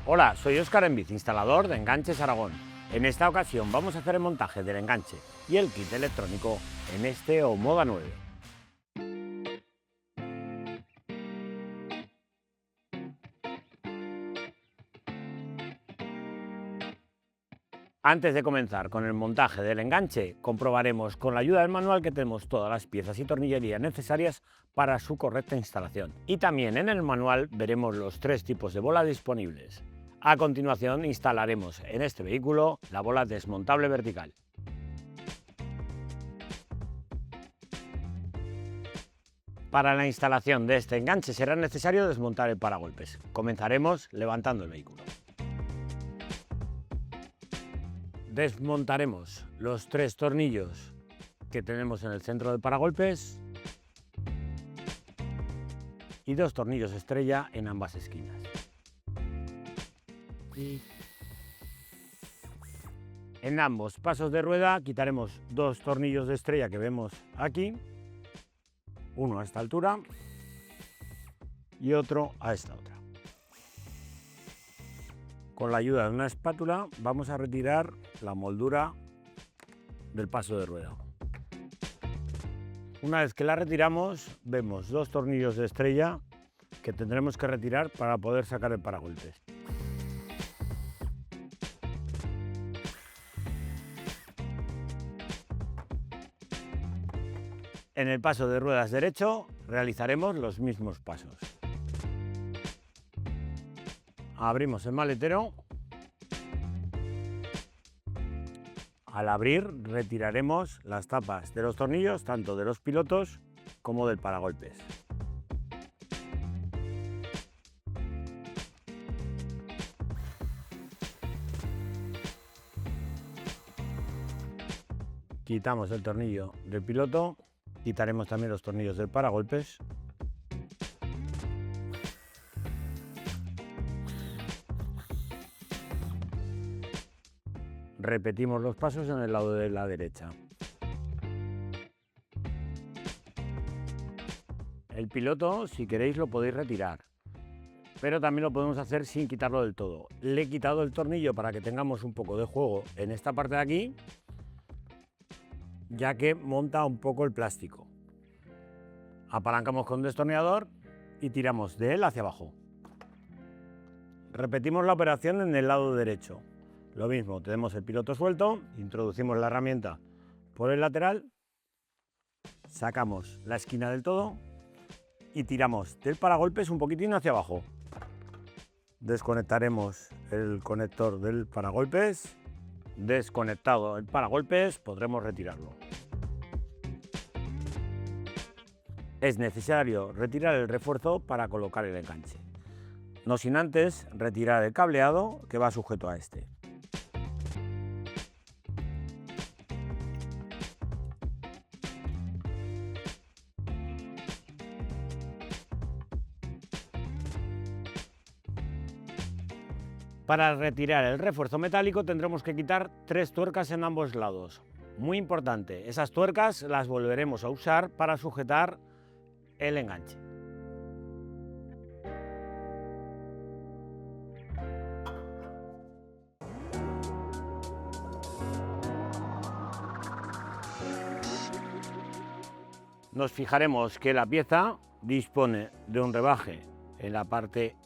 Hola, soy Óscar Enviz, instalador de Enganches Aragón. En esta ocasión vamos a hacer el montaje del enganche y el kit electrónico en este Omoda 9. Antes de comenzar con el montaje del enganche, comprobaremos con la ayuda del manual que tenemos todas las piezas y tornillería necesarias para su correcta instalación. Y también en el manual veremos los 3 tipos de bola disponibles. A continuación instalaremos en este vehículo la bola desmontable vertical. Para la instalación de este enganche será necesario desmontar el paragolpes. Comenzaremos levantando el vehículo. Desmontaremos los 3 tornillos que tenemos en el centro del paragolpes y 2 tornillos estrella en ambas esquinas. En ambos pasos de rueda quitaremos 2 tornillos de estrella que vemos aquí, uno a esta altura y otro a esta otra. Con la ayuda de una espátula vamos a retirar la moldura del paso de rueda. Una vez que la retiramos, vemos 2 tornillos de estrella que tendremos que retirar para poder sacar el paragolpes. En el paso de ruedas derecho realizaremos los mismos pasos. Abrimos el maletero. Al abrir retiraremos las tapas de los tornillos, tanto de los pilotos como del paragolpes. Quitamos el tornillo del piloto, quitaremos también los tornillos del paragolpes. Repetimos los pasos en el lado de la derecha. El piloto, si queréis, lo podéis retirar, pero también lo podemos hacer sin quitarlo del todo. Le he quitado el tornillo para que tengamos un poco de juego en esta parte de aquí, ya que monta un poco el plástico. Apalancamos con un destornillador y tiramos de él hacia abajo. Repetimos la operación en el lado derecho. Lo mismo, tenemos el piloto suelto, introducimos la herramienta por el lateral, sacamos la esquina del todo y tiramos del paragolpes un poquitín hacia abajo. Desconectaremos el conector del paragolpes. Desconectado el paragolpes, podremos retirarlo. Es necesario retirar el refuerzo para colocar el enganche, no sin antes retirar el cableado que va sujeto a este. Para retirar el refuerzo metálico tendremos que quitar 3 tuercas en ambos lados. Muy importante, esas tuercas las volveremos a usar para sujetar el enganche. Nos fijaremos que la pieza dispone de un rebaje en la parte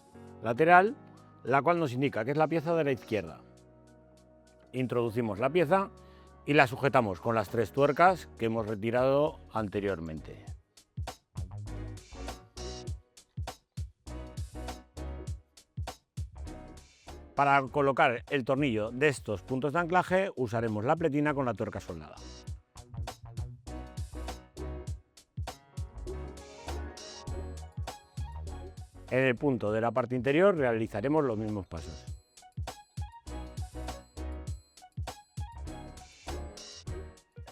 lateral, la cual nos indica que es la pieza de la izquierda. Introducimos la pieza y la sujetamos con las 3 tuercas que hemos retirado anteriormente. Para colocar el tornillo de estos puntos de anclaje usaremos la pletina con la tuerca soldada. En el punto de la parte interior realizaremos los mismos pasos.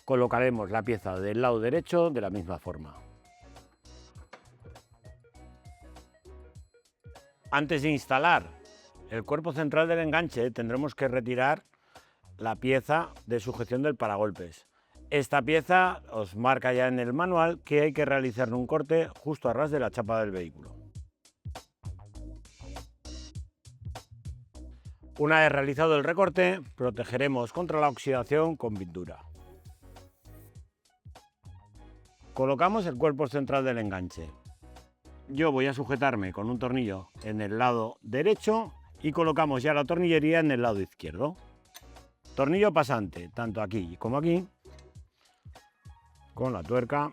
Colocaremos la pieza del lado derecho de la misma forma. Antes de instalar el cuerpo central del enganche tendremos que retirar la pieza de sujeción del paragolpes. Esta pieza os marca ya en el manual que hay que realizar un corte justo a ras de la chapa del vehículo. Una vez realizado el recorte, protegeremos contra la oxidación con pintura. Colocamos el cuerpo central del enganche. Yo voy a sujetarme con un tornillo en el lado derecho y colocamos ya la tornillería en el lado izquierdo. Tornillo pasante, tanto aquí como aquí, con la tuerca.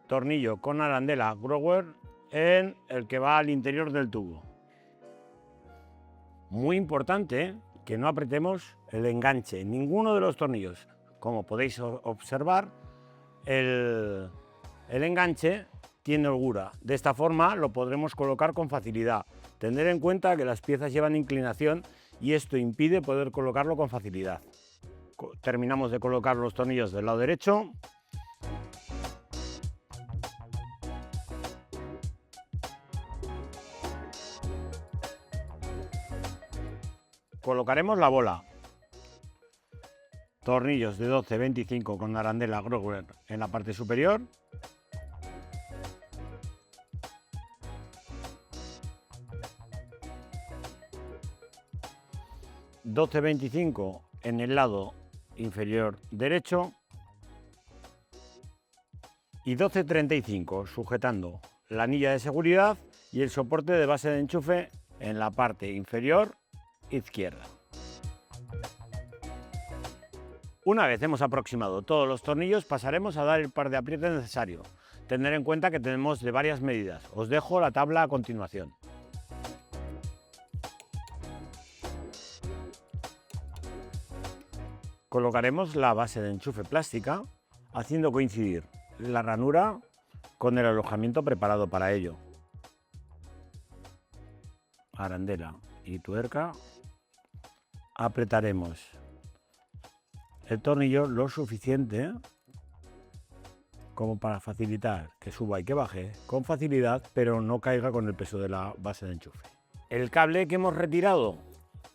Tornillo con arandela grower en el que va al interior del tubo. Muy importante que no apretemos el enganche en ninguno de los tornillos. Como podéis observar, el enganche tiene holgura. De esta forma lo podremos colocar con facilidad. Tener en cuenta que las piezas llevan inclinación y esto impide poder colocarlo con facilidad. Terminamos de colocar los tornillos del lado derecho. Colocaremos la bola. Tornillos de 12-25 con arandela grower en la parte superior. $12.25 en el lado inferior derecho y 12.35 sujetando la anilla de seguridad y el soporte de base de enchufe en la parte inferior izquierda. Una vez hemos aproximado todos los tornillos, pasaremos a dar el par de apriete necesario. Tener en cuenta que tenemos de varias medidas. Os dejo la tabla a continuación. Colocaremos la base de enchufe plástica, haciendo coincidir la ranura con el alojamiento preparado para ello. Arandela y tuerca. Apretaremos el tornillo lo suficiente como para facilitar que suba y que baje con facilidad, pero no caiga con el peso de la base de enchufe. El cable que hemos retirado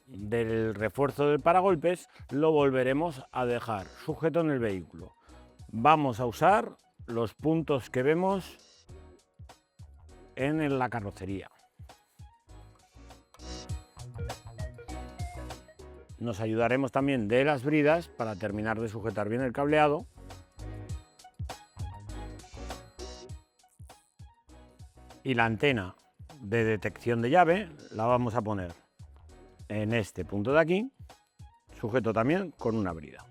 del refuerzo del paragolpes lo volveremos a dejar sujeto en el vehículo. Vamos a usar los puntos que vemos en la carrocería. Nos ayudaremos también de las bridas para terminar de sujetar bien el cableado. Y la antena de detección de llave la vamos a poner en este punto de aquí, sujeto también con una brida.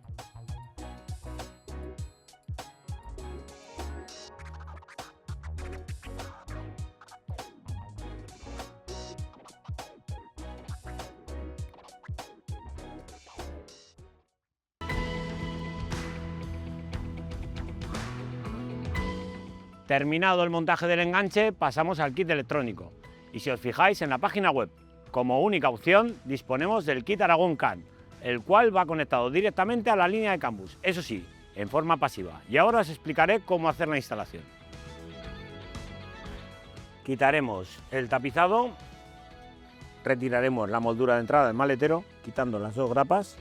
Terminado el montaje del enganche, pasamos al kit electrónico. Y si os fijáis en la página web, como única opción disponemos del kit Aragón CAN, el cual va conectado directamente a la línea de CAN bus, eso sí, en forma pasiva. Y ahora os explicaré cómo hacer la instalación. Quitaremos el tapizado, retiraremos la moldura de entrada del maletero, quitando las dos grapas.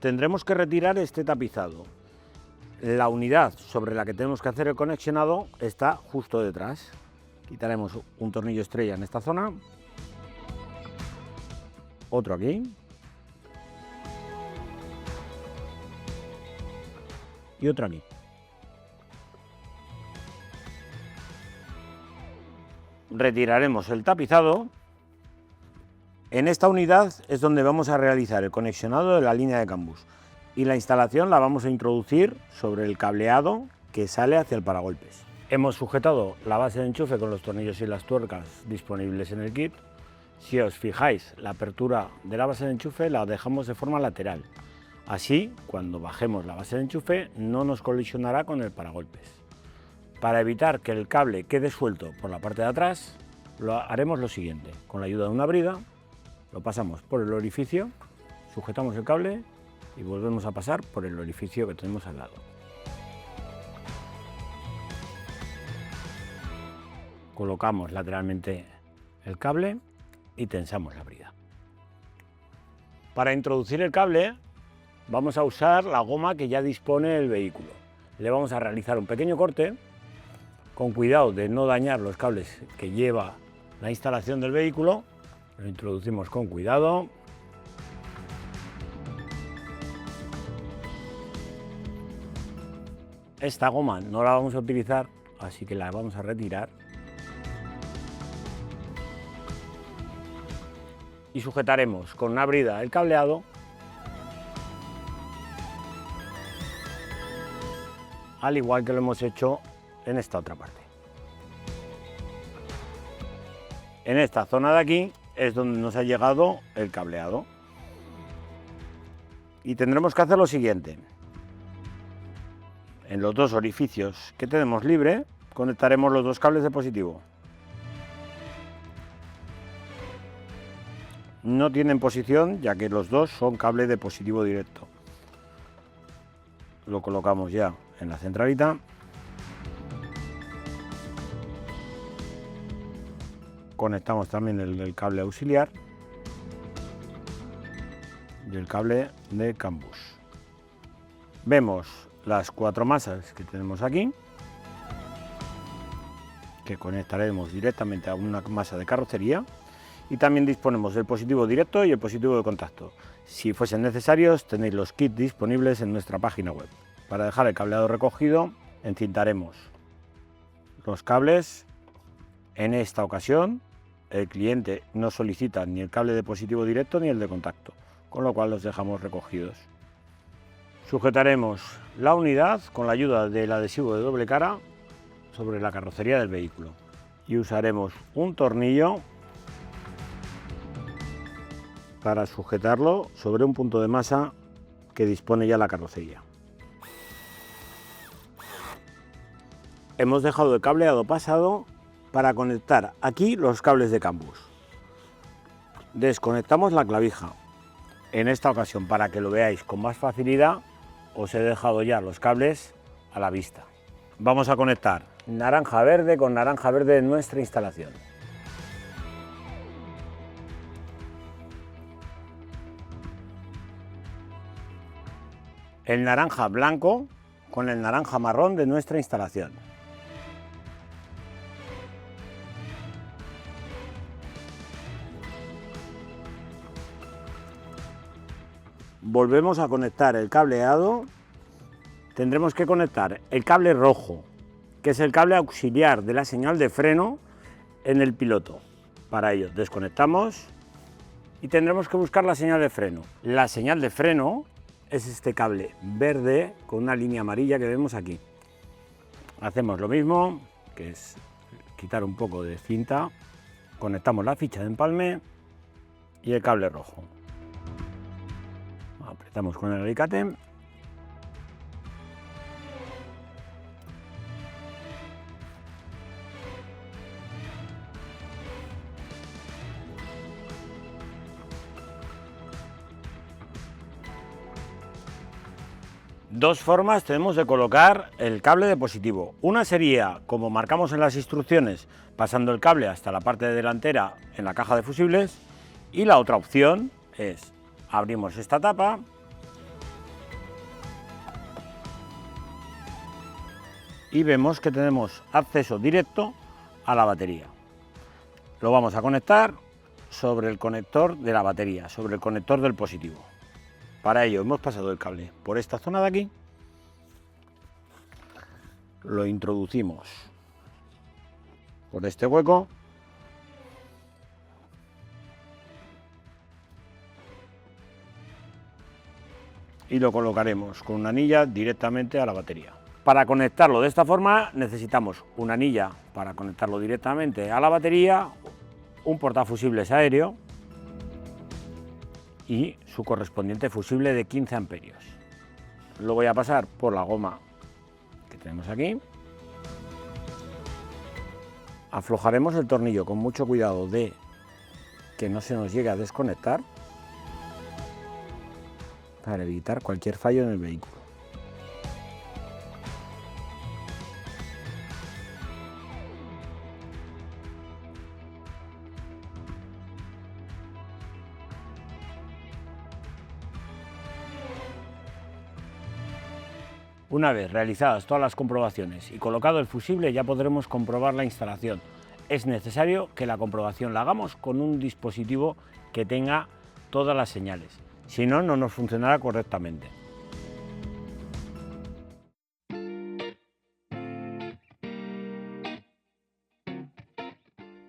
Tendremos que retirar este tapizado. La unidad sobre la que tenemos que hacer el conexionado está justo detrás. Quitaremos un tornillo estrella en esta zona, otro aquí y otro aquí. Retiraremos el tapizado. En esta unidad es donde vamos a realizar el conexionado de la línea de CAN bus y la instalación la vamos a introducir sobre el cableado que sale hacia el paragolpes. Hemos sujetado la base de enchufe con los tornillos y las tuercas disponibles en el kit. Si os fijáis, la apertura de la base de enchufe la dejamos de forma lateral. Así, cuando bajemos la base de enchufe, no nos colisionará con el paragolpes. Para evitar que el cable quede suelto por la parte de atrás, haremos lo siguiente. Con la ayuda de una brida, lo pasamos por el orificio, sujetamos el cable y volvemos a pasar por el orificio que tenemos al lado. Colocamos lateralmente el cable y tensamos la brida. Para introducir el cable vamos a usar la goma que ya dispone el vehículo. Le vamos a realizar un pequeño corte, con cuidado de no dañar los cables que lleva la instalación del vehículo. Lo introducimos con cuidado. Esta goma no la vamos a utilizar, así que la vamos a retirar. Y sujetaremos con una brida el cableado al igual que lo hemos hecho en esta otra parte. En esta zona de aquí es donde nos ha llegado el cableado. Y tendremos que hacer lo siguiente. En los dos orificios que tenemos libre, conectaremos los dos cables de positivo. No tienen posición, ya que los dos son cable de positivo directo. Lo colocamos ya en la centralita. Conectamos también el cable auxiliar y el cable de CAN-bus. Vemos las 4 masas que tenemos aquí, que conectaremos directamente a una masa de carrocería, y también disponemos del positivo directo y el positivo de contacto. Si fuesen necesarios, tenéis los kits disponibles en nuestra página web. Para dejar el cableado recogido, encintaremos los cables. En esta ocasión, el cliente no solicita ni el cable de positivo directo ni el de contacto, con lo cual los dejamos recogidos. Sujetaremos la unidad con la ayuda del adhesivo de doble cara sobre la carrocería del vehículo y usaremos un tornillo para sujetarlo sobre un punto de masa que dispone ya la carrocería. Hemos dejado el cableado pasado para conectar aquí los cables de CAN-bus. Desconectamos la clavija. En esta ocasión, para que lo veáis con más facilidad, os he dejado ya los cables a la vista. Vamos a conectar naranja verde con naranja verde en nuestra instalación. El naranja blanco con el naranja marrón de nuestra instalación. Volvemos a conectar el cableado. Tendremos que conectar el cable rojo, que es el cable auxiliar de la señal de freno en el piloto. Para ello desconectamos y tendremos que buscar la señal de freno. La señal de freno es este cable verde con una línea amarilla que vemos aquí. Hacemos lo mismo, que es quitar un poco de cinta, conectamos la ficha de empalme y el cable rojo. Apretamos con el alicate. Dos formas tenemos de colocar el cable de positivo. Una sería, como marcamos en las instrucciones, pasando el cable hasta la parte delantera en la caja de fusibles, y la otra opción es, abrimos esta tapa y vemos que tenemos acceso directo a la batería. Lo vamos a conectar sobre el conector de la batería, sobre el conector del positivo. Para ello hemos pasado el cable por esta zona de aquí, lo introducimos por este hueco y lo colocaremos con una anilla directamente a la batería. Para conectarlo de esta forma necesitamos una anilla para conectarlo directamente a la batería, un portafusibles aéreo y su correspondiente fusible de 15 amperios. Lo voy a pasar por la goma que tenemos aquí. Aflojaremos el tornillo con mucho cuidado de que no se nos llegue a desconectar para evitar cualquier fallo en el vehículo. Una vez realizadas todas las comprobaciones y colocado el fusible, ya podremos comprobar la instalación. Es necesario que la comprobación la hagamos con un dispositivo que tenga todas las señales, si no, no nos funcionará correctamente.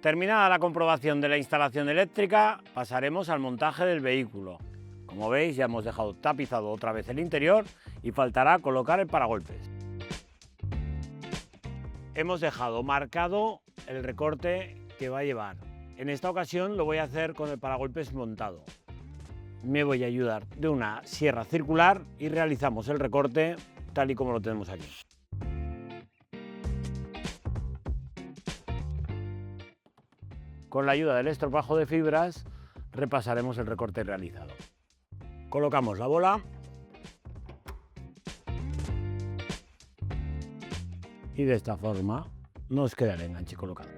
Terminada la comprobación de la instalación eléctrica, pasaremos al montaje del vehículo. Como veis, ya hemos dejado tapizado otra vez el interior y faltará colocar el paragolpes. Hemos dejado marcado el recorte que va a llevar. En esta ocasión lo voy a hacer con el paragolpes montado. Me voy a ayudar de una sierra circular y realizamos el recorte tal y como lo tenemos aquí. Con la ayuda del estropajo de fibras repasaremos el recorte realizado. Colocamos la bola y de esta forma nos queda el enganche colocado.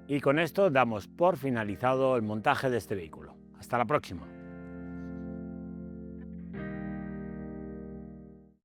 Y con esto damos por finalizado el montaje de este vehículo. Hasta la próxima.